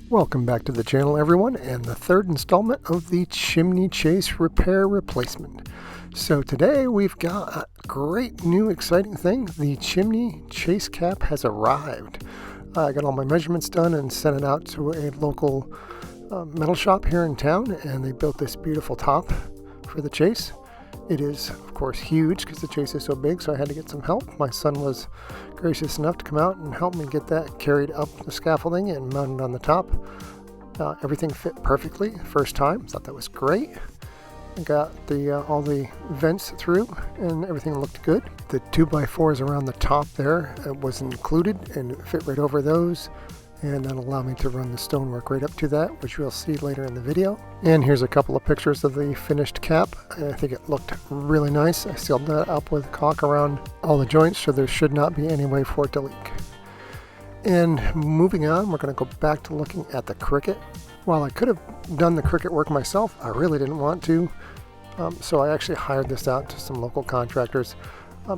Welcome back to the channel, everyone, and the third installment of the chimney chase repair replacement. So today we've got a great new exciting thing. The chimney chase cap has arrived. I got all my measurements done and sent it out to a local metal shop here in town, and they built this beautiful top for the chase. It is, of course, huge because the chase is so big, so I had to get some help. My son was gracious enough to come out and help me get that carried up the scaffolding and mounted on the top. Everything fit perfectly first time. Thought that was great. I got all the vents through and everything looked good. The 2x4s around the top there was included and it fit right over those. And that'll allow me to run the stonework right up to that, which you'll see later in the video. And here's a couple of pictures of the finished cap. I think it looked really nice. I sealed that up with caulk around all the joints, so there should not be any way for it to leak. And moving on, we're going to go back to looking at the cricket. While I could have done the cricket work myself, I really didn't want to. So I actually hired this out to some local contractors,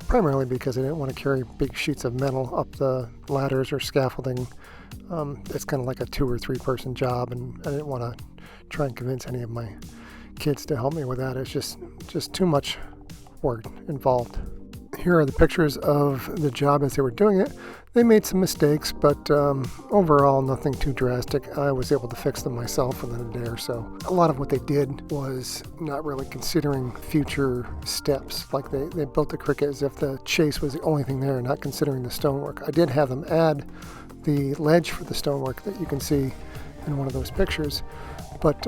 primarily because I didn't want to carry big sheets of metal up the ladders or scaffolding. It's kind of like a 2 or 3 person job, and I didn't want to try and convince any of my kids to help me with that. It's just too much work involved. Here are the pictures of the job as they were doing it. They made some mistakes, but overall nothing too drastic. I was able to fix them myself within a day or so. A lot of what they did was not really considering future steps. Like they built the cricket as if the chase was the only thing there, not considering the stonework. I did have them add the ledge for the stonework that you can see in one of those pictures, but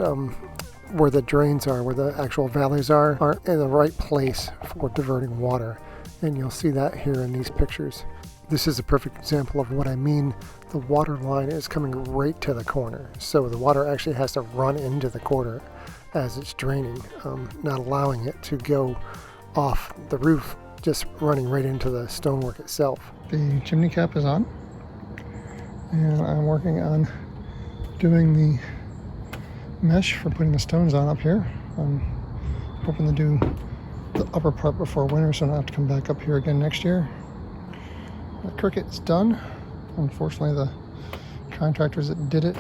where the drains are, where the actual valleys aren't in the right place for diverting water, and you'll see that here in these pictures. This is a perfect example of what I mean. The water line is coming right to the corner, so the water actually has to run into the corner as it's draining, not allowing it to go off the roof, just running right into the stonework itself. The chimney cap is on, and I'm working on doing the mesh for putting the stones on up here. I'm hoping to do the upper part before winter, so I don't have to come back up here again next year. The cricket's done. Unfortunately, the contractors that did it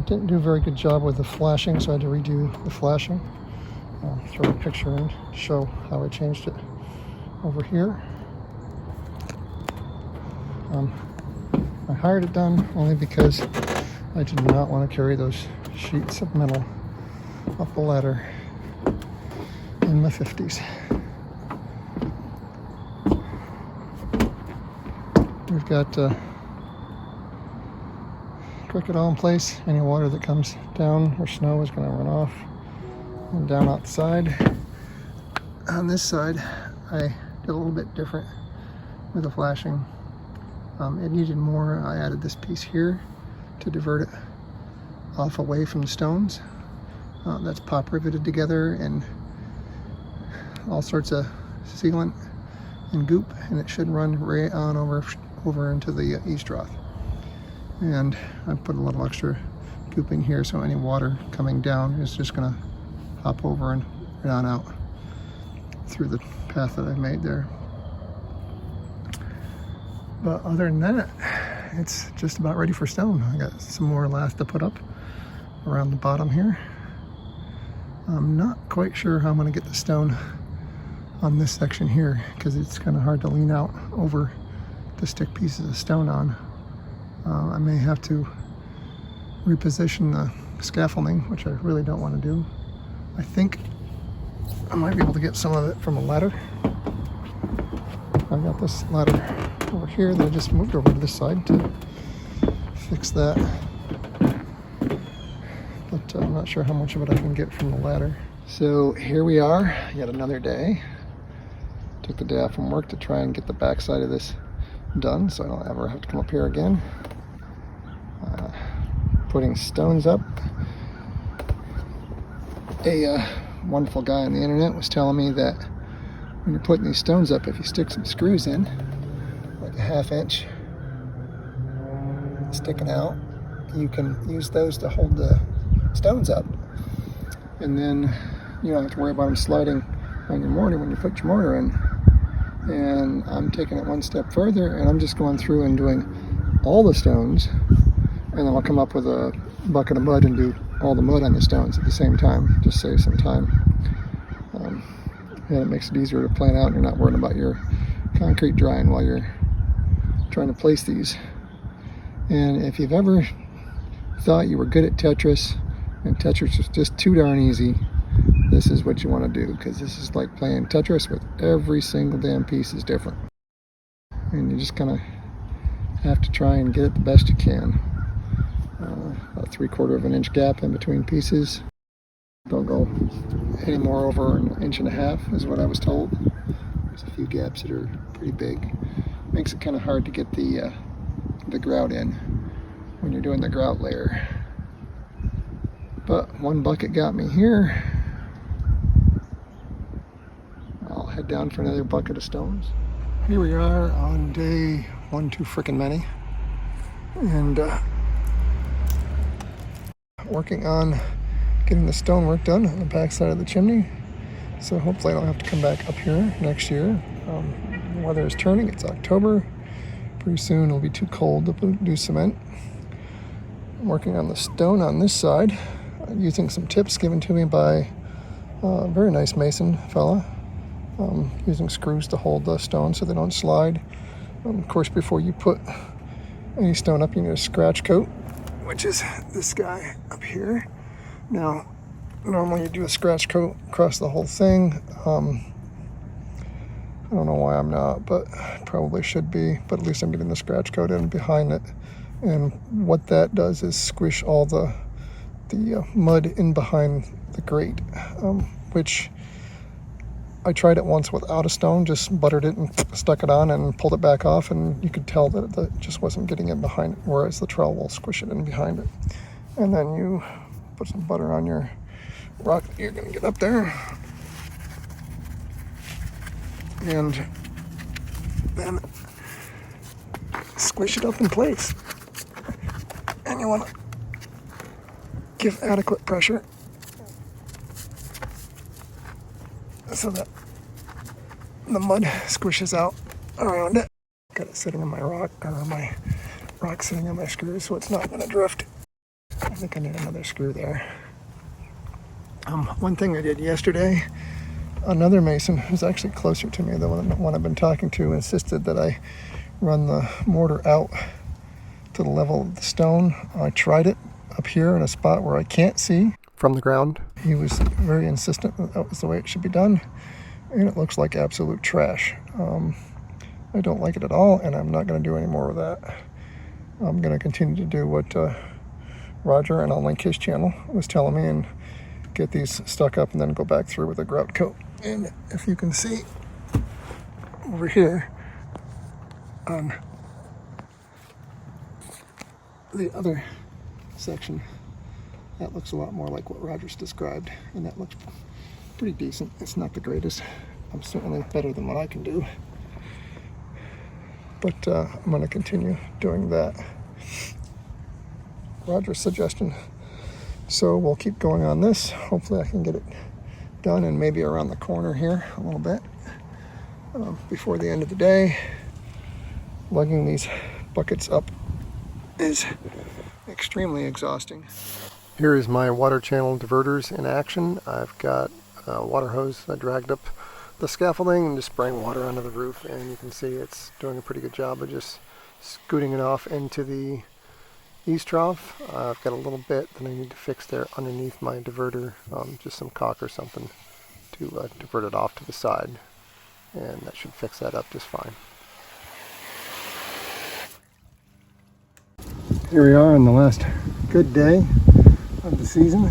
didn't do a very good job with the flashing, so I had to redo the flashing. I'll throw a picture in to show how I changed it over here. I hired it done only because I did not want to carry those sheets of metal up the ladder in my 50s. We've got cricket all in place. Any water that comes down or snow is going to run off and down outside. On this side, I did a little bit different with the flashing. It needed more. I added this piece here to divert it off away from the stones. That's pop riveted together and all sorts of sealant and goop, and it should run right on over into the east trough. And I put a little extra gooping here, so any water coming down is just going to hop over and right on out through the path that I made there. But other than that, it's just about ready for stone. I got some more lath to put up around the bottom here. I'm not quite sure how I'm going to get the stone on this section here, because it's kind of hard to lean out over to stick pieces of stone on. I may have to reposition the scaffolding, which I really don't want to do. I think I might be able to get some of it from a ladder. I've got this ladder over here that I just moved over to this side to fix that, but I'm not sure how much of it I can get from the ladder. So here we are, yet another day. Took the day off from work to try and get the back side of this done, so I don't ever have to come up here again. Putting stones up. A wonderful guy on the internet was telling me that when you're putting these stones up, if you stick some screws in, like a 1/2 inch sticking out, you can use those to hold the stones up, and then you don't have to worry about them sliding on your mortar when you put your mortar in. And I'm taking it one step further, and I'm just going through and doing all the stones And then I'll come up with a bucket of mud and do all the mud on the stones at the same time. Just save some time. And it makes it easier to plan out. You're not worrying about your concrete drying while you're trying to place these. And if you've ever thought you were good at Tetris and Tetris is just too darn easy, this is what you want to do, because this is like playing Tetris with every single damn piece is different. And you just kind of have to try and get it the best you can. About 3/4 of an inch gap in between pieces. Don't go any more over 1.5 inches is what I was told. There's a few gaps that are pretty big. Makes it kind of hard to get the grout in when you're doing the grout layer. But one bucket got me here. I'll head down for another bucket of stones. Here we are on day 1 too frickin' many, and working on getting the stonework done on the back side of the chimney. So hopefully I don't have to come back up here next year. The weather is turning. It's October. Pretty soon it'll be too cold to do cement. I'm working on the stone on this side, using some tips given to me by a very nice mason fella. Using screws to hold the stone so they don't slide. Of course, before you put any stone up, you need a scratch coat, which is this guy up here. Now, normally you do a scratch coat across the whole thing. I don't know why I'm not, but probably should be. But at least I'm getting the scratch coat in behind it. And what that does is squish all the mud in behind the grate, which I tried it once without a stone, just buttered it and stuck it on and pulled it back off, and you could tell that it just wasn't getting in behind it, whereas the trowel will squish it in behind it. And then you put some butter on your rock that you're going to get up there, and then squish it up in place. And you want to give adequate pressure so that the mud squishes out around it. Got it sitting on my rock, or my rock sitting on my screw, so it's not going to drift. I think I need another screw there. One thing I did yesterday, another mason who's actually closer to me, the one I've been talking to, insisted that I run the mortar out to the level of the stone. I tried it up here in a spot where I can't see from the ground. He was very insistent that was the way it should be done, and it looks like absolute trash. I don't like it at all, and I'm not going to do any more of that. I'm going to continue to do what Roger, and I'll link his channel, was telling me, and get these stuck up and then go back through with a grout coat. And if you can see over here on the other section, that looks a lot more like what Roger's described, and that looks pretty decent. It's not the greatest. I'm certainly better than what I can do, but I'm going to continue doing that. Roger's suggestion. So we'll keep going on this. Hopefully I can get it done, and maybe around the corner here a little bit before the end of the day. Lugging these buckets up is extremely exhausting. Here is my water channel diverters in action. I've got a water hose that dragged up the scaffolding and just spraying water onto the roof, and you can see it's doing a pretty good job of just scooting it off into the east trough. I've got a little bit that I need to fix there underneath my diverter, just some caulk or something to divert it off to the side, and that should fix that up just fine. Here we are on the last good day of the season.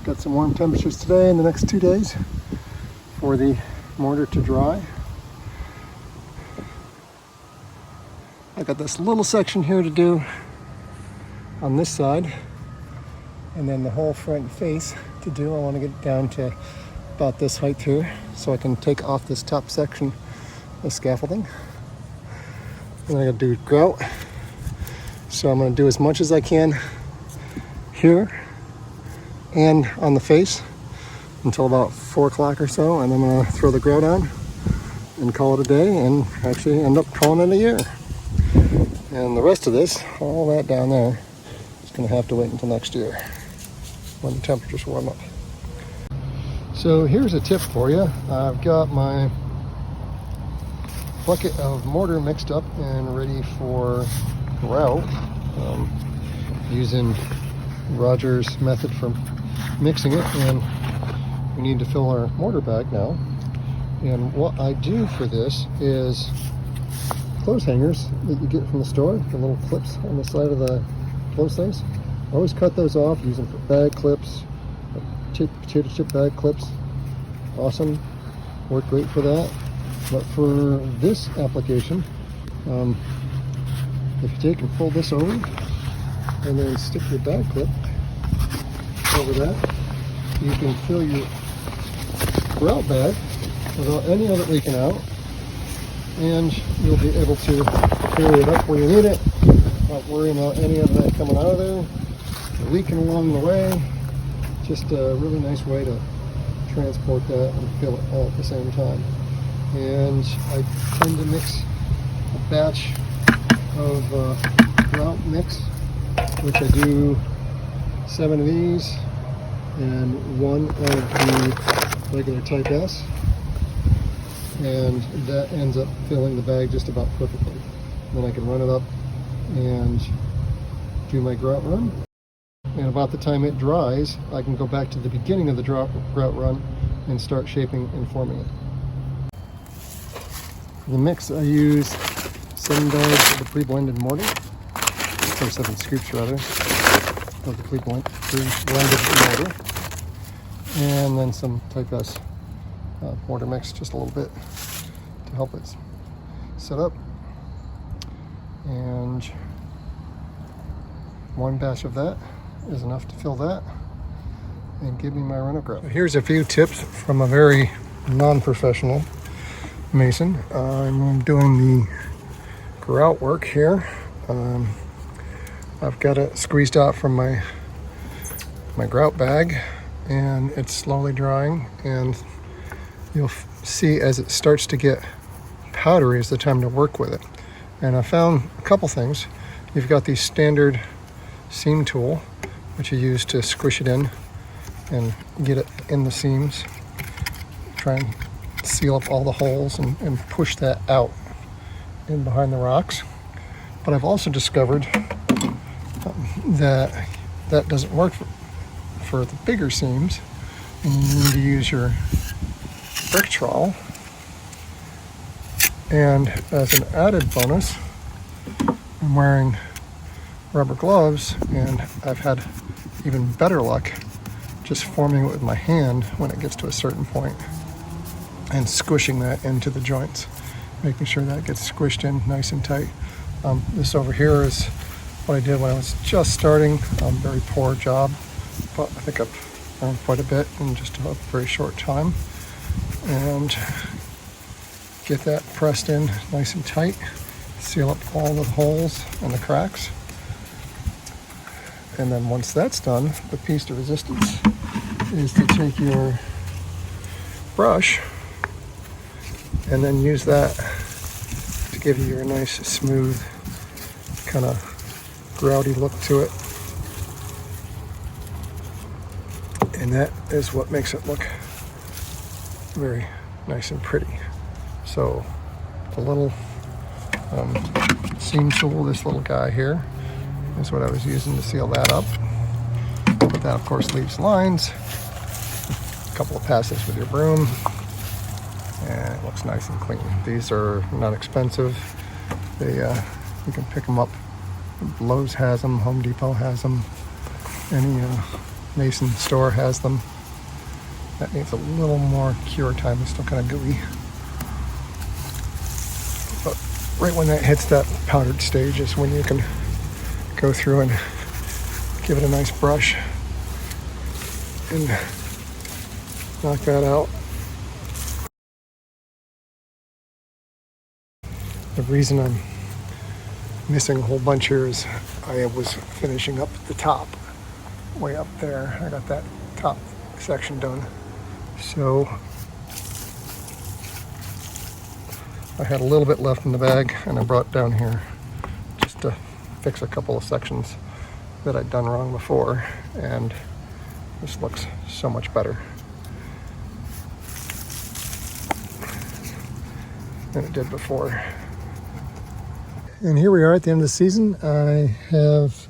Got some warm temperatures today and the next 2 days for the mortar to dry. I got this little section here to do on this side, and then the whole front face to do. I want to get it down to about this height here, so I can take off this top section of scaffolding. And I got to do grout, so I'm going to do as much as I can here and on the face until about 4 o'clock or so, and I'm going to throw the grout on and call it a day, and actually end up calling it a year. And the rest of this, all that down there, is going to have to wait until next year when the temperatures warm up. So here's a tip for you. I've got my bucket of mortar mixed up and ready for grout, using Roger's method for mixing it, and we need to fill our mortar bag now. And what I do for this is clothes hangers that you get from the store, the little clips on the side of the clothes things. I always cut those off, use them for bag clips, potato chip bag clips. Awesome, work great for that. But for this application, if you take and fold this over and then stick your bag clip over that, you can fill your grout bag without any of it leaking out, and you'll be able to carry it up where you need it, not worrying about any of that coming out of there, leaking along the way. Just a really nice way to transport that and fill it all at the same time. And I tend to mix a batch of grout mix, which I do 7 of these and 1 of the regular type S, and that ends up filling the bag just about perfectly. Then I can run it up and do my grout run, and about the time it dries, I can go back to the beginning of the grout run and start shaping and forming it. For the mix, I use 7 bags of the pre-blended mortar, or 7 scoops rather, of the pre-blended mortar, and then some type S mortar mix, just a little bit to help it set up. And 1 batch of that is enough to fill that and give me my run of grout. Here's a few tips from a very non-professional mason. I'm doing the grout work here. I've got it squeezed out from my grout bag, and it's slowly drying, and you'll see as it starts to get powdery is the time to work with it. And I found a couple things. You've got the standard seam tool, which you use to squish it in and get it in the seams. Try and seal up all the holes and push that out in behind the rocks. But I've also discovered that doesn't work for the bigger seams, and you need to use your brick trowel. And as an added bonus, I'm wearing rubber gloves, and I've had even better luck just forming it with my hand when it gets to a certain point and squishing that into the joints, making sure that gets squished in nice and tight. This over here is what I did when I was just starting. Very poor job, but I think I've learned quite a bit in just a very short time. And get that pressed in nice and tight, seal up all the holes and the cracks. And then once that's done, the piece de resistance is to take your brush and then use that to give you your nice smooth kind of grouty look to it. And that is what makes it look very nice and pretty. So the little seam tool, this little guy here, is what I was using to seal that up. But that of course leaves lines. A couple of passes with your broom, and it looks nice and clean. These are not expensive. They you can pick them up. Lowe's has them, Home Depot has them, any mason store has them. That needs a little more cure time. It's still kind of gooey. But right when that hits that powdered stage is when you can go through and give it a nice brush and knock that out. The reason I'm missing a whole bunch here is I was finishing up the top, way up there. I got that top section done. So I had a little bit left in the bag, and I brought it down here just to fix a couple of sections that I'd done wrong before, and this looks so much better than it did before. And here we are at the end of the season. I have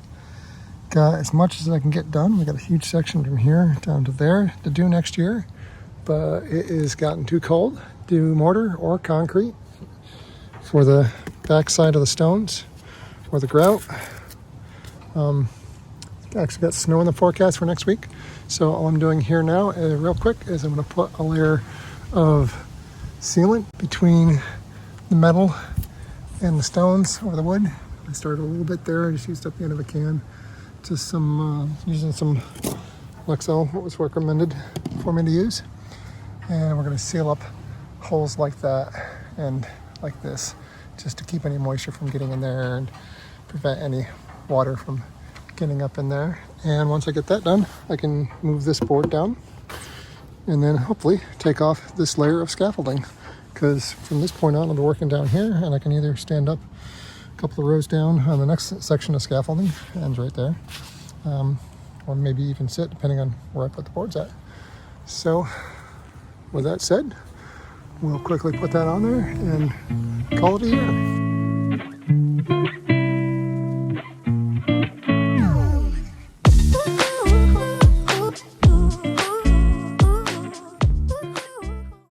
got as much as I can get done. We got a huge section from here down to there to do next year, but it has gotten too cold to do mortar or concrete for the back side of the stones or the grout. Actually got snow in the forecast for next week, so all I'm doing here now real quick is I'm going to put a layer of sealant between the metal and the stones or the wood. I started a little bit there. I just used up the end of a can. Just some using some Lexel, what was recommended for me to use. And we're going to seal up holes like that and like this, just to keep any moisture from getting in there and prevent any water from getting up in there. And once I get that done, I can move this board down and then hopefully take off this layer of scaffolding, because from this point on I'll be working down here, and I can either stand up a couple of rows down on the next section of scaffolding, ends right there, or maybe even sit depending on where I put the boards at. So with that said, we'll quickly put that on there and call it a year.